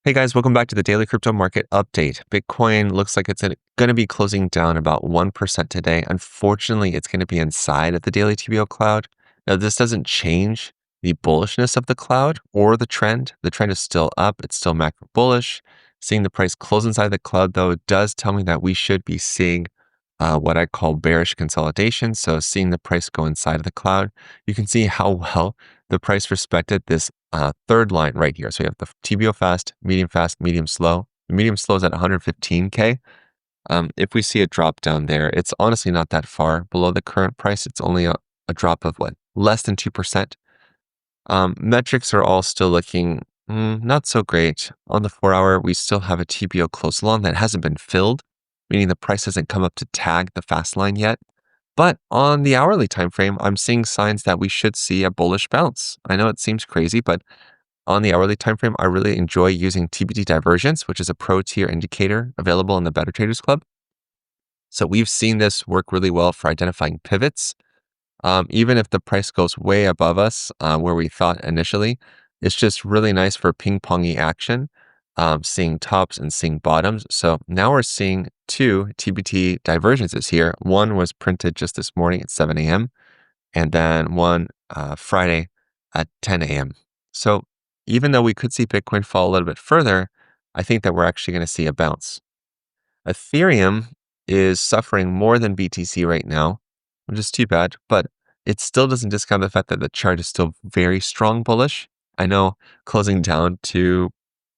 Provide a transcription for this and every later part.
Hey guys, welcome back to the daily crypto market update. Bitcoin looks like it's going to be closing down about 1% today. Unfortunately, it's going to be inside of the daily TBO cloud. Now, this doesn't change the bullishness of the cloud or the trend. The trend is still up. It's still macro bullish. Seeing the price close inside the cloud, though, does tell me that we should be seeing what I call bearish consolidation. So seeing the price go inside of the cloud, you can see how well the price respected this third line right here. So we have the TBO fast, medium slow. The medium slow is at 115K. If we see a drop down there, it's honestly not that far below the current price. It's only a drop of what? Less than 2%. Metrics are all still looking not so great. On the 4-hour, we still have a TBO close long that hasn't been filled, meaning the price hasn't come up to tag the fast line yet. But on the hourly time frame, I'm seeing signs that we should see a bullish bounce. I know it seems crazy, but on the hourly time frame, I really enjoy using TBD divergence, which is a pro tier indicator available in the Better Traders Club. So we've seen this work really well for identifying pivots. Even if the price goes way above us, where we thought initially, it's just really nice for ping-pongy action, seeing tops and seeing bottoms. So now we're seeing two TBT divergences here. One was printed just this morning at 7 a.m. and then one Friday at 10 a.m. So even though we could see Bitcoin fall a little bit further, I think that we're actually going to see a bounce. Ethereum is suffering more than BTC right now, which is too bad, but it still doesn't discount the fact that the chart is still very strong bullish. I know closing down to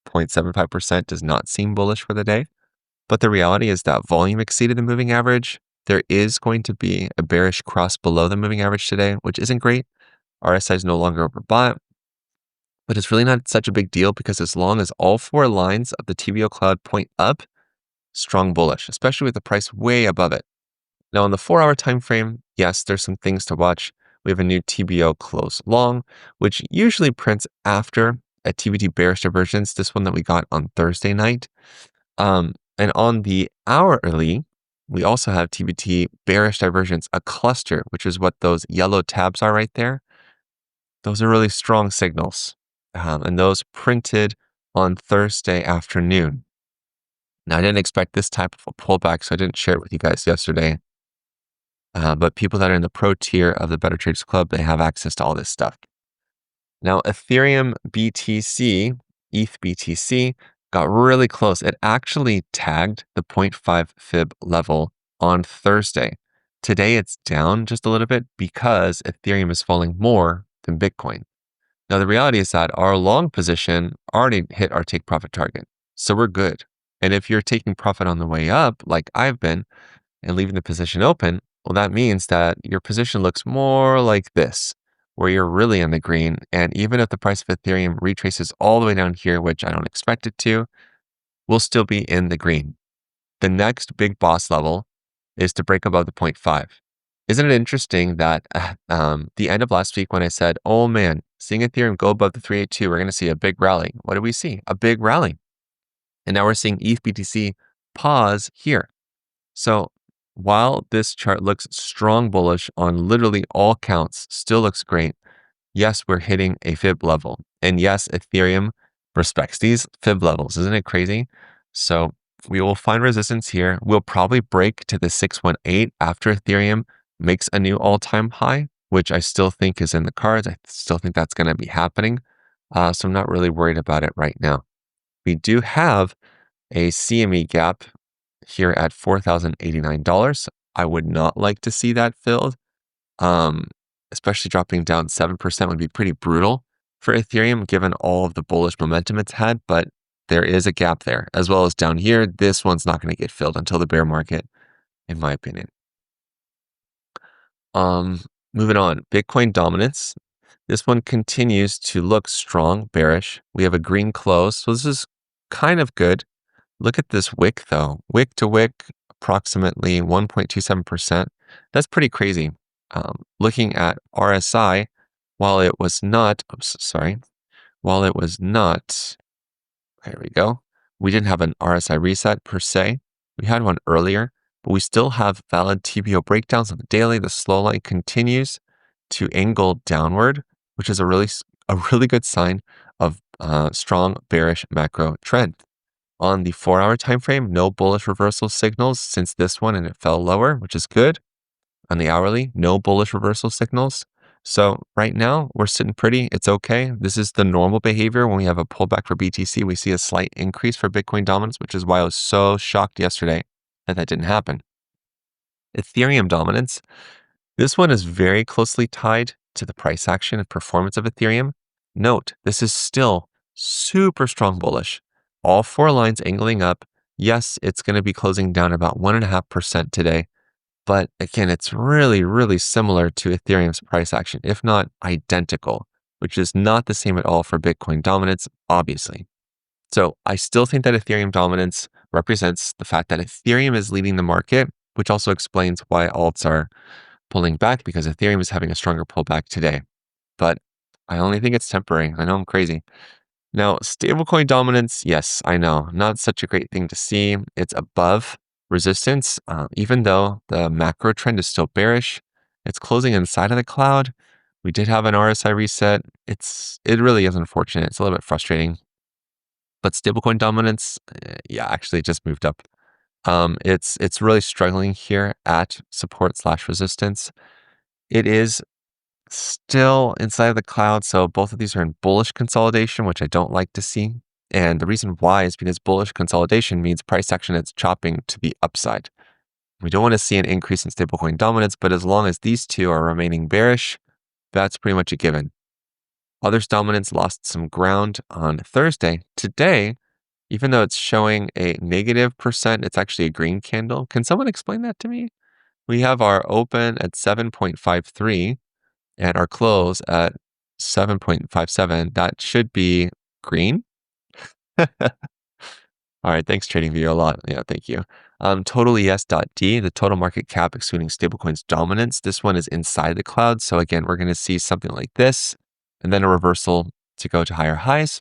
0.75% does not seem bullish for the day, but the reality is that volume exceeded the moving average. There is going to be a bearish cross below the moving average today, which isn't great. RSI is no longer overbought, but it's really not such a big deal because as long as all four lines of the TBO cloud point up, strong bullish, especially with the price way above it. Now on the 4-hour time frame, yes, there's some things to watch. We have a new TBO Close long, which usually prints after a TBT bearish divergence, this one that we got on Thursday night. And on the hourly, we also have TBT bearish divergence, a cluster, which is what those yellow tabs are right there. Those are really strong signals. And those printed on Thursday afternoon. Now, I didn't expect this type of a pullback, so I didn't share it with you guys yesterday. But people that are in the pro tier of the Better Traders Club, they have access to all this stuff. Now, Ethereum BTC, ETH BTC, got really close. It actually tagged the 0.5 fib level on Thursday. Today, it's down just a little bit because Ethereum is falling more than Bitcoin. Now, the reality is that our long position already hit our take profit target. So we're good. And if you're taking profit on the way up, like I've been, and leaving the position open, well, that means that your position looks more like this, where you're really in the green. And even if the price of Ethereum retraces all the way down here, which I don't expect it to, we'll still be in the green. The next big boss level is to break above the 0.5. Isn't it interesting that the end of last week when I said, oh man, seeing Ethereum go above the 382, we're going to see a big rally. What do we see? A big rally. And now we're seeing ETH BTC pause here. So while this chart looks strong bullish on literally all counts, still looks great. Yes, we're hitting a fib level. And yes, Ethereum respects these fib levels. Isn't it crazy? So we will find resistance here. We'll probably break to the 618 after Ethereum makes a new all-time high, which I still think is in the cards. I still think that's going to be happening. So I'm not really worried about it right now. We do have a CME gap here at $4,089. I would not like to see that filled. Especially dropping down 7% would be pretty brutal for Ethereum given all of the bullish momentum it's had, but there is a gap there. As well as down here, this one's not going to get filled until the bear market, in my opinion. Moving on, Bitcoin dominance. This one continues to look strong, bearish. We have a green close, so this is kind of good. Look at this wick though. Wick to wick, approximately 1.27%. That's pretty crazy. Looking at RSI, while it was not, there we go. We didn't have an RSI reset per se. We had one earlier, but we still have valid TBO breakdowns on the daily. The slow line continues to angle downward, which is a really good sign of strong bearish macro trend. On the 4-hour time frame, no bullish reversal signals since this one, and it fell lower, which is good. On the hourly, no bullish reversal signals. So right now, we're sitting pretty. It's okay. This is the normal behavior when we have a pullback for BTC. We see a slight increase for Bitcoin dominance, which is why I was so shocked yesterday that that didn't happen. Ethereum dominance. This one is very closely tied to the price action and performance of Ethereum. Note, this is still super strong bullish. All 4 lines angling up. Yes, it's going to be closing down about 1.5% today. But again, it's really, really similar to Ethereum's price action, if not identical, which is not the same at all for Bitcoin dominance, obviously. So I still think that Ethereum dominance represents the fact that Ethereum is leading the market, which also explains why alts are pulling back because Ethereum is having a stronger pullback today. But I only think it's temporary. I know I'm crazy. Now, stablecoin dominance, yes, I know, not such a great thing to see. It's above resistance, even though the macro trend is still bearish. It's closing inside of the cloud. We did have an RSI reset. It really is unfortunate. It's a little bit frustrating. But stablecoin dominance, yeah, actually it just moved up. It's really struggling here at support/resistance. It is still inside of the cloud, so both of these are in bullish consolidation, which I don't like to see. And the reason why is because bullish consolidation means price action is chopping to the upside. We don't want to see an increase in stablecoin dominance, but as long as these two are remaining bearish, that's pretty much a given. Others dominance lost some ground on Thursday. Today, even though it's showing a -%, it's actually a green candle. Can someone explain that to me? We have our open at 7.53 and our close at 7.57. That should be green. All right, thanks TradingView a lot. Yeah, thank you. Total ES.D, the total market cap excluding stablecoins dominance. This one is inside the cloud. So again, we're going to see something like this and then a reversal to go to higher highs.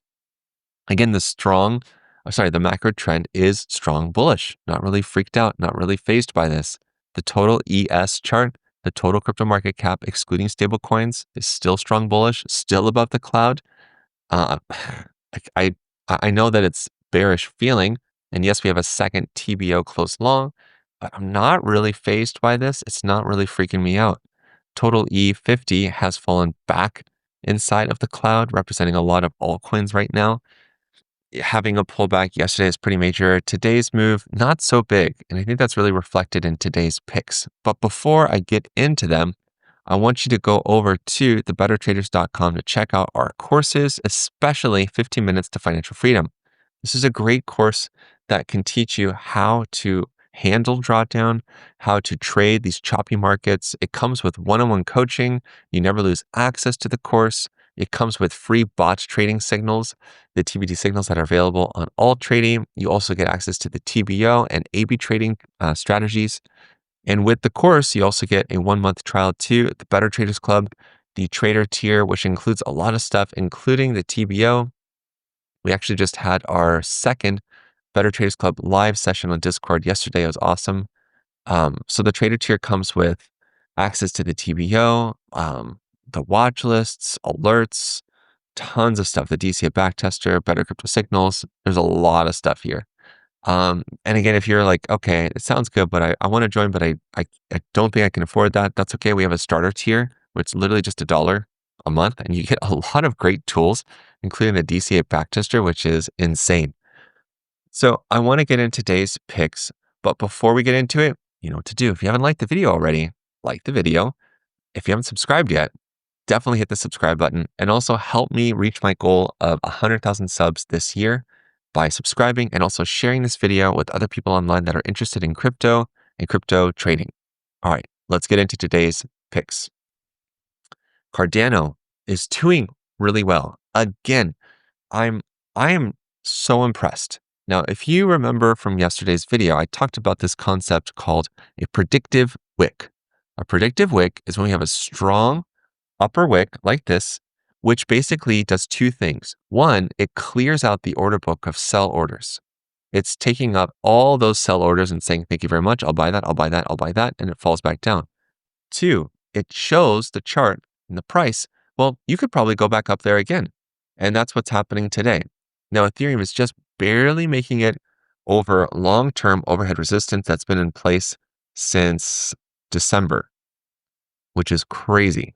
Again, the macro trend is strong bullish. Not really freaked out, not really phased by this. The total ES chart, the total crypto market cap excluding stablecoins is still strong bullish, still above the cloud. Uh, I I know that it's bearish feeling, and yes, we have a second TBO close long, but I'm not really phased by this. It's not really freaking me out. Total E50 has fallen back inside of the cloud, representing a lot of altcoins right now. Having a pullback yesterday is pretty major. Today's move, not so big. And I think that's really reflected in today's picks. But before I get into them, I want you to go over to thebettertraders.com to check out our courses, especially 15 Minutes to Financial Freedom. This is a great course that can teach you how to handle drawdown, how to trade these choppy markets. It comes with one-on-one coaching. You never lose access to the course. It comes with free bot trading signals, the TBD signals that are available on all trading. You also get access to the TBO and AB trading strategies. And with the course, you also get a 1-month trial to the Better Traders Club, the trader tier, which includes a lot of stuff, including the TBO. We actually just had our second Better Traders Club live session on Discord yesterday. It was awesome. So the trader tier comes with access to the TBO, the watch lists, alerts, tons of stuff, the DCA backtester, better crypto signals. There's a lot of stuff here. And again, if you're like, okay, it sounds good, but I want to join, but I don't think I can afford that. That's okay. We have a starter tier where it's literally just $1 a month and you get a lot of great tools, including the DCA backtester, which is insane. So I want to get into today's picks, but before we get into it, you know what to do. If you haven't liked the video already, like the video. If you haven't subscribed yet, definitely hit the subscribe button and also help me reach my goal of 100,000 subs this year by subscribing and also sharing this video with other people online that are interested in crypto and crypto trading. All right, let's get into today's picks. Cardano is doing really well. Again, I am so impressed. Now, if you remember from yesterday's video, I talked about this concept called a predictive wick. A predictive wick is when we have a strong upper wick like this, which basically does two things. One, it clears out the order book of sell orders. It's taking up all those sell orders and saying, thank you very much. I'll buy that. I'll buy that. I'll buy that. And it falls back down. Two, it shows the chart and the price. Well, you could probably go back up there again. And that's what's happening today. Now, Ethereum is just barely making it over long-term overhead resistance that's been in place since December, which is crazy.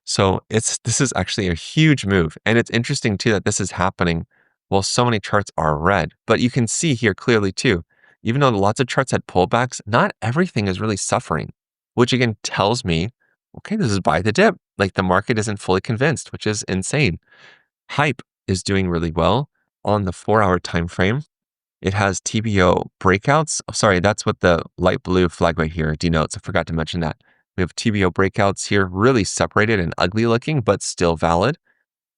So this is actually a huge move. And it's interesting too that this is happening while so many charts are red. But you can see here clearly too, even though lots of charts had pullbacks, not everything is really suffering, which again tells me, okay, this is buy the dip. Like the market isn't fully convinced, which is insane. Hype is doing really well on the 4-hour time frame. It has TBO breakouts. Oh, sorry, that's what the light blue flag right here denotes. I forgot to mention that. We have TBO breakouts here, really separated and ugly looking, but still valid.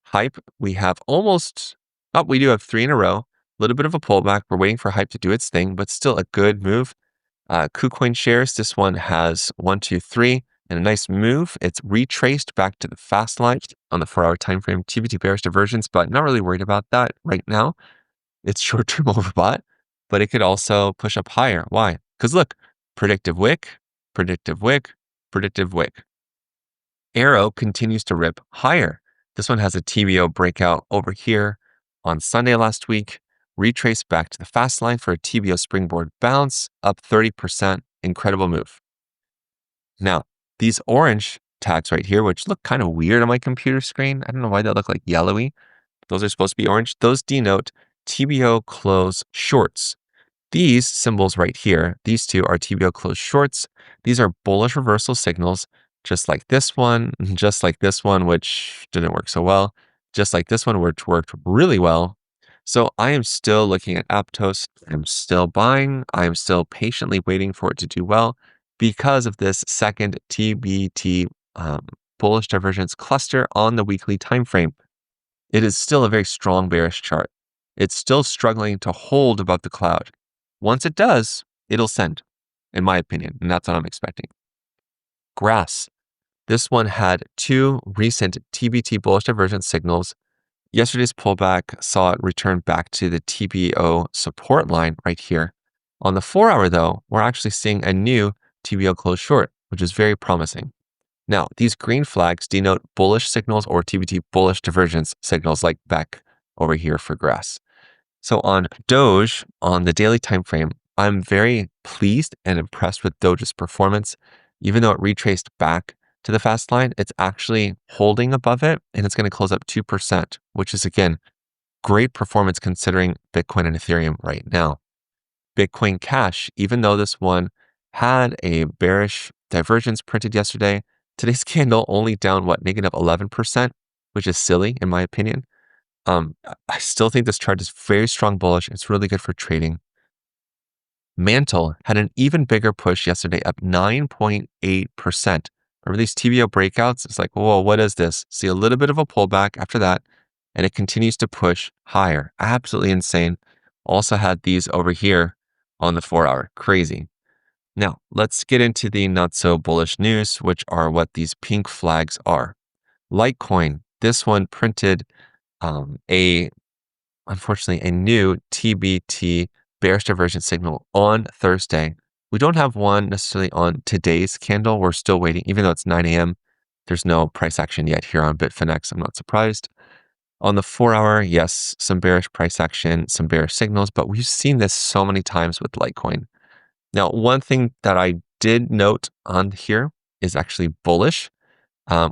Hype, we have we do have 3 in a row. A little bit of a pullback. We're waiting for Hype to do its thing, but still a good move. KuCoin shares, this one has 1, 2, 3, and a nice move. It's retraced back to the fast line on the 4-hour time frame. TBT bearish divergence, but not really worried about that right now. It's short-term overbought, but it could also push up higher. Why? Because look, predictive wick, predictive wick, predictive wick. AERO continues to rip higher. This one has a TBO breakout over here on Sunday last week, retraced back to the fast line for a TBO springboard bounce, up 30%. Incredible move. Now, these orange tags right here, which look kind of weird on my computer screen. I don't know why they look like yellowy. Those are supposed to be orange. Those denote TBO Close shorts. These symbols right here, these two are TBO Close shorts. These are bullish reversal signals, just like this one, which didn't work so well, just like this one, which worked really well. So I am still looking at Aptos. I'm still buying. I am still patiently waiting for it to do well because of this second TBT bullish divergence cluster on the weekly time frame. It is still a very strong bearish chart. It's still struggling to hold above the cloud. Once it does, it'll send, in my opinion, and that's what I'm expecting. GRASS. This one had 2 recent TBT bullish divergence signals. Yesterday's pullback saw it return back to the TBO support line right here. On the 4-hour though, we're actually seeing a new TBO close short, which is very promising. Now, these green flags denote bullish signals or TBT bullish divergence signals like back over here for GRASS. So on Doge, on the daily time frame, I'm very pleased and impressed with Doge's performance. Even though it retraced back to the fast line, it's actually holding above it, and it's going to close up 2%, which is, again, great performance considering Bitcoin and Ethereum right now. Bitcoin Cash, even though this one had a bearish divergence printed yesterday, today's candle only down, negative 11%, which is silly in my opinion. I still think this chart is very strong bullish. It's really good for trading. Mantle had an even bigger push yesterday, up 9.8%. Remember these TBO breakouts? It's like, whoa, what is this? See a little bit of a pullback after that, and it continues to push higher. Absolutely insane. Also had these over here on the 4-hour. Crazy. Now, let's get into the not so bullish news, which are what these pink flags are. Litecoin, this one printed unfortunately, a new TBT bearish divergence signal on Thursday. We don't have one necessarily on today's candle. We're still waiting, even though it's 9 a.m. There's no price action yet here on Bitfinex. I'm not surprised. On the 4-hour, yes, some bearish price action, some bearish signals, but we've seen this so many times with Litecoin. Now, one thing that I did note on here is actually bullish,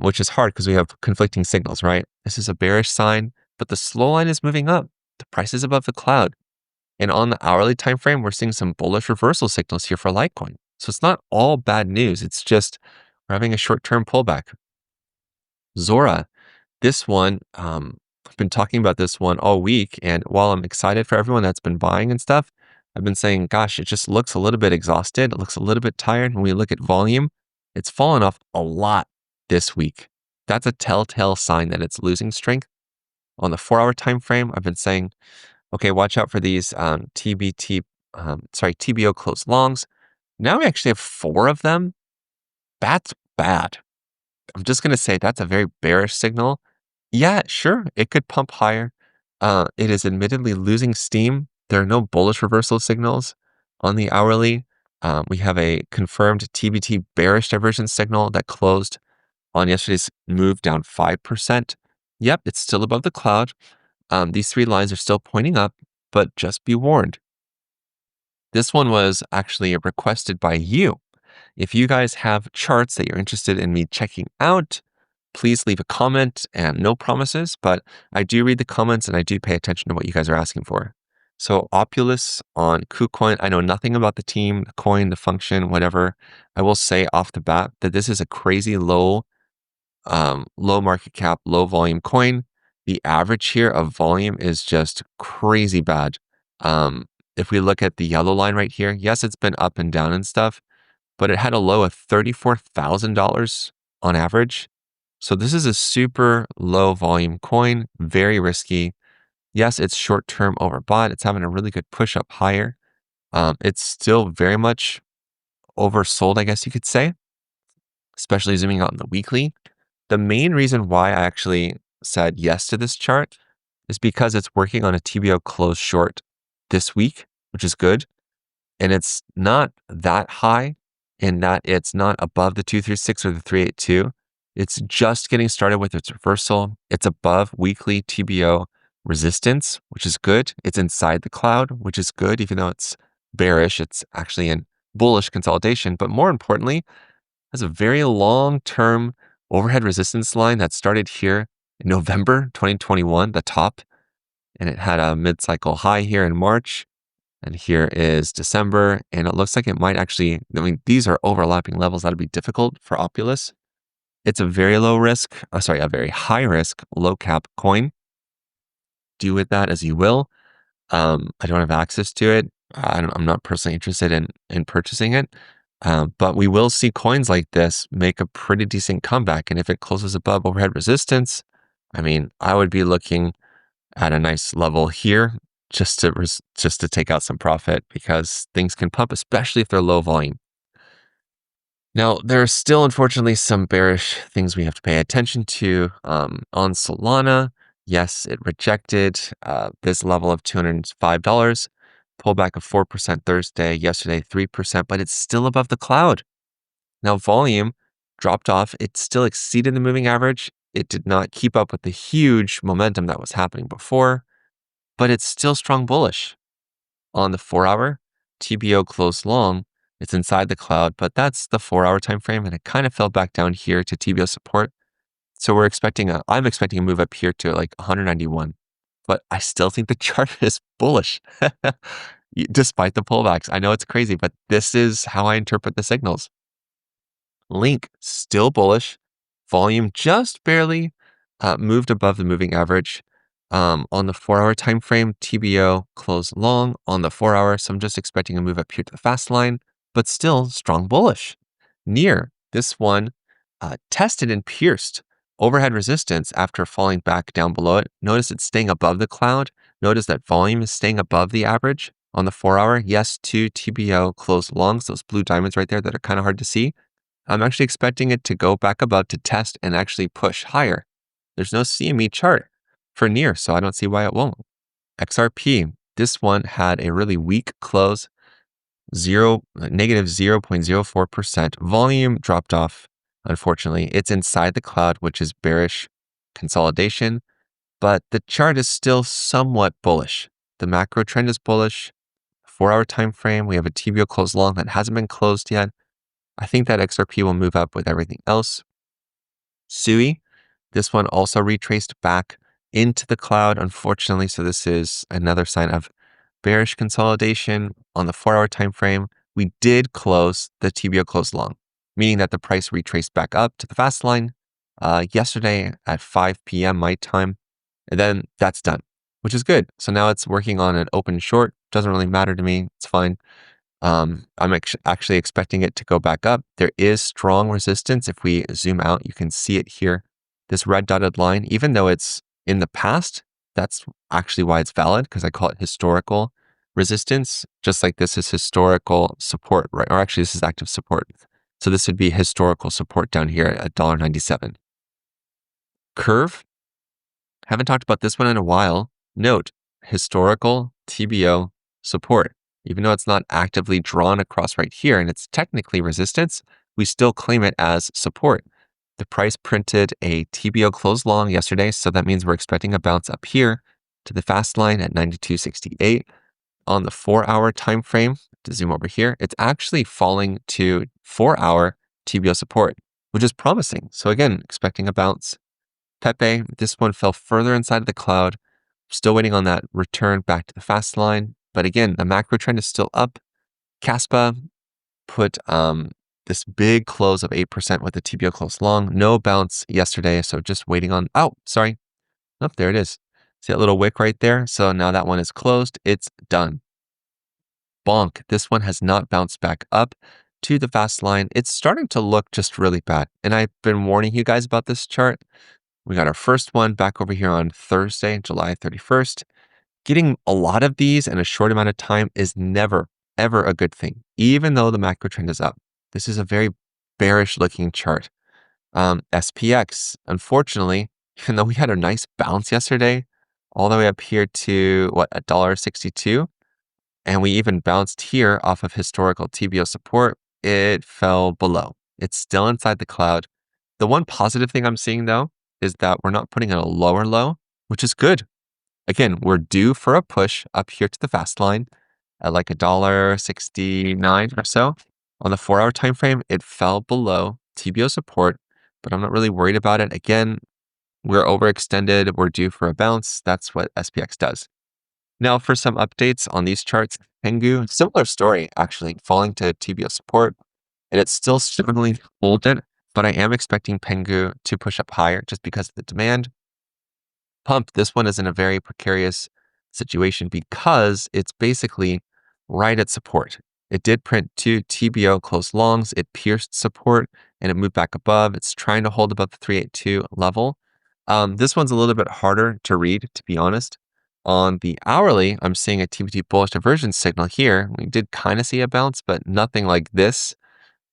which is hard because we have conflicting signals, right? This is a bearish sign, but the slow line is moving up. The price is above the cloud. And on the hourly time frame, we're seeing some bullish reversal signals here for Litecoin. So it's not all bad news. It's just we're having a short-term pullback. Zora, this one, I've been talking about this one all week. And while I'm excited for everyone that's been buying and stuff, I've been saying, gosh, it just looks a little bit exhausted. It looks a little bit tired. When we look at volume, it's fallen off a lot this week. That's a telltale sign that it's losing strength. On the 4-hour time frame, I've been saying, okay, watch out for these TBO close longs. Now we actually have 4 of them. That's bad. I'm just going to say that's a very bearish signal. Yeah, sure, it could pump higher. It is admittedly losing steam. There are no bullish reversal signals on the hourly. We have a confirmed TBT bearish divergence signal that closed on yesterday's move down 5%. Yep, it's still above the cloud. These three lines are still pointing up, but just be warned. This one was actually requested by you. If you guys have charts that you're interested in me checking out, please leave a comment, and no promises, but I do read the comments and I do pay attention to what you guys are asking for. So Opulus on KuCoin, I know nothing about the team, the coin, the function, whatever. I will say off the bat that this is a crazy low market cap, low volume coin. The average here of volume is just crazy bad. If we look at the yellow line right here, yes, it's been up and down and stuff, but it had a low of $34,000 on average. So this is a super low volume coin, very risky. Yes, it's short-term overbought. It's having a really good push up higher. It's still very much oversold, I guess you could say, especially zooming out in the weekly. The main reason why I actually said yes to this chart is because it's working on a TBO close short this week, which is good. And it's not that high in that it's not above the 236 or the 382. It's just getting started with its reversal. It's above weekly TBO resistance, which is good. It's inside the cloud, which is good, even though it's bearish. It's actually in bullish consolidation. But more importantly, has a very long-term overhead resistance line that started here in November 2021, the top, and it had a mid-cycle high here in March, and here is December, and it looks like it might actually, I mean, these are overlapping levels that'll be difficult for Opulus. It's a very low risk, a very high risk, low cap coin. Do with that as you will. I don't have access to it. I'm not personally interested in purchasing it. But we will see coins like this make a pretty decent comeback. And if it closes above overhead resistance, I mean, I would be looking at a nice level here just to take out some profit, because things can pump, especially if they're low volume. Now, there are still, unfortunately, some bearish things we have to pay attention to. On Solana, yes, it rejected this level of $205. Pullback of 4% Thursday, yesterday 3%, but it's still above the cloud. Now, volume dropped off. It still exceeded the moving average. It did not keep up with the huge momentum that was happening before, but it's still strong bullish. On the 4-hour, TBO closed long. It's inside the cloud, but that's the 4-hour time frame, and it kind of fell back down here to TBO support. So I'm expecting a move up here to like 191, but I still think the chart is bullish. Despite the pullbacks. I know it's crazy, but this is how I interpret the signals. Link, still bullish. Volume just barely moved above the moving average. On the 4-hour time frame, TBO closed long on the 4-hour, so I'm just expecting a move up here to the fast line, but still strong bullish. Near, this one tested and pierced overhead resistance after falling back down below it. Notice it's staying above the cloud. Notice that volume is staying above the average. On the 4-hour, yes, 2 TBO closed longs, those blue diamonds right there that are kind of hard to see. I'm actually expecting it to go back above to test and actually push higher. There's no CME chart for near, so I don't see why it won't. XRP, this one had a really weak close, negative 0.04%. Volume dropped off, unfortunately. It's inside the cloud, which is bearish consolidation, but the chart is still somewhat bullish. The macro trend is bullish. 4-hour time frame, we have a TBO close long that hasn't been closed yet. I think that XRP will move up with everything else. SUI, this one also retraced back into the cloud, unfortunately. So this is another sign of bearish consolidation. On the 4-hour time frame, we did close the TBO close long, meaning that the price retraced back up to the fast line yesterday at 5 p.m. my time, and then that's done, which is good. So now it's working on an open short. Doesn't really matter to me. It's fine. I'm actually expecting it to go back up. There is strong resistance. If we zoom out, you can see it here. This red dotted line, even though it's in the past, that's actually why it's valid, because I call it historical resistance, just like this is historical support, right? Or actually, this is active support. So this would be historical support down here at $1.97. Curve, haven't talked about this one in a while. Note, historical TBO support. Even though it's not actively drawn across right here and it's technically resistance, we still claim it as support. The price printed a TBO close long yesterday, so that means we're expecting a bounce up here to the fast line at 92.68. On the 4-hour time frame, to zoom over here, it's actually falling to 4-hour TBO support, which is promising. So again, expecting a bounce. Pepe, this one fell further inside of the cloud. Still waiting on that return back to the fast line. But again, the macro trend is still up. Caspa put this big close of 8% with the TBO Close long. No bounce yesterday, so just waiting on, oh, sorry. Oh, there it is. See that little wick right there? So now that one is closed. It's done. Bonk. This one has not bounced back up to the fast line. It's starting to look just really bad. And I've been warning you guys about this chart. We got our first one back over here on Thursday, July 31st. Getting a lot of these in a short amount of time is never, ever a good thing, even though the macro trend is up. This is a very bearish looking chart. SPX, unfortunately, even though we had a nice bounce yesterday, all the way up here to what, $1.62, and we even bounced here off of historical TBO support, it fell below. It's still inside the cloud. The one positive thing I'm seeing though is that we're not putting in a lower low, which is good. Again, we're due for a push up here to the fast line at like $1.69 or so. On the 4-hour time frame, it fell below TBO support, but I'm not really worried about it. Again, we're overextended. We're due for a bounce. That's what SPX does. Now for some updates on these charts, Pengu, similar story actually, falling to TBO support, and it's still struggling to hold it, but I am expecting Pengu to push up higher just because of the demand. Pump, this one is in a very precarious situation because it's basically right at support. It did print 2 TBO close longs, it pierced support, and it moved back above. It's trying to hold above the 382 level. This one's a little bit harder to read, to be honest. On the hourly, I'm seeing a TBT bullish divergence signal here. We did kind of see a bounce, but nothing like this.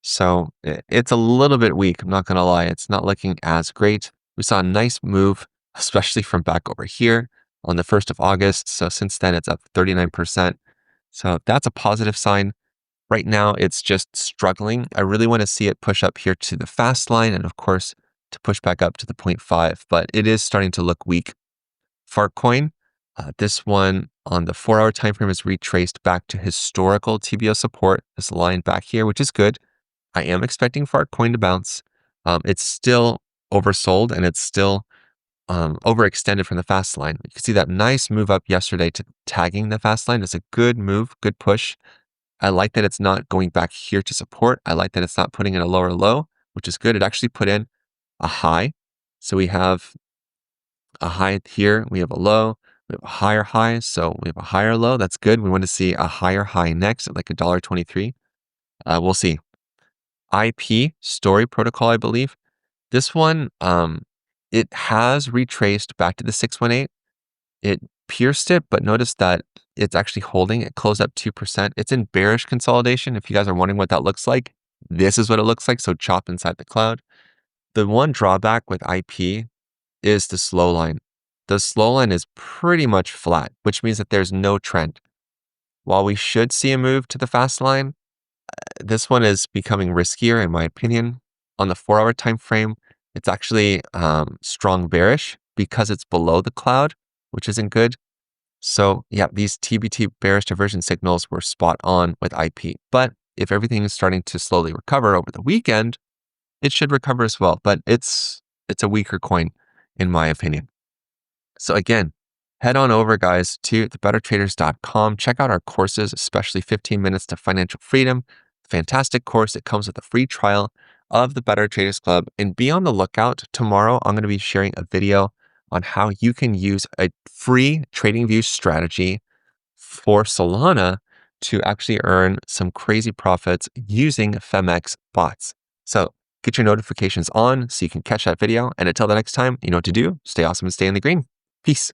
So it's a little bit weak. I'm not going to lie. It's not looking as great. We saw a nice move, especially from back over here on the 1st of August. So since then, it's up 39%. So that's a positive sign. Right now, it's just struggling. I really want to see it push up here to the fast line and, of course, to push back up to the 0.5, but it is starting to look weak. Farcoin, this one on the 4-hour time frame is retraced back to historical TBO support, this line back here, which is good. I am expecting Farcoin to bounce. It's still oversold and it's still overextended from the fast line. You can see that nice move up yesterday to tagging the fast line. It's a good move, good push. I like that it's not going back here to support. I like that it's not putting in a lower low, which is good. It actually put in a high. So we have a high here, we have a low, we have a higher high, so we have a higher low. That's good. We want to see a higher high next at like $1.23. We'll see. IP, Story Protocol, I believe. This one, it has retraced back to the 618. It pierced it, but notice that it's actually holding. It closed up 2%. It's in bearish consolidation. If you guys are wondering what that looks like, this is what it looks like. So chop inside the cloud. The one drawback with IP is the slow line. The slow line is pretty much flat, which means that there's no trend. While we should see a move to the fast line, this one is becoming riskier in my opinion. On the 4-hour time frame, it's actually strong bearish because it's below the cloud, which isn't good. So yeah, these TBT bearish diversion signals were spot on with IP. But if everything is starting to slowly recover over the weekend, it should recover as well. But it's a weaker coin, in my opinion. So again, head on over, guys, to thebettertraders.com. Check out our courses, especially 15 Minutes to Financial Freedom. Fantastic course. It comes with a free trial of the Better Traders Club. And be on the lookout. Tomorrow, I'm going to be sharing a video on how you can use a free TradingView strategy for Solana to actually earn some crazy profits using Femex bots. So get your notifications on so you can catch that video. And until the next time, you know what to do. Stay awesome and stay in the green. Peace.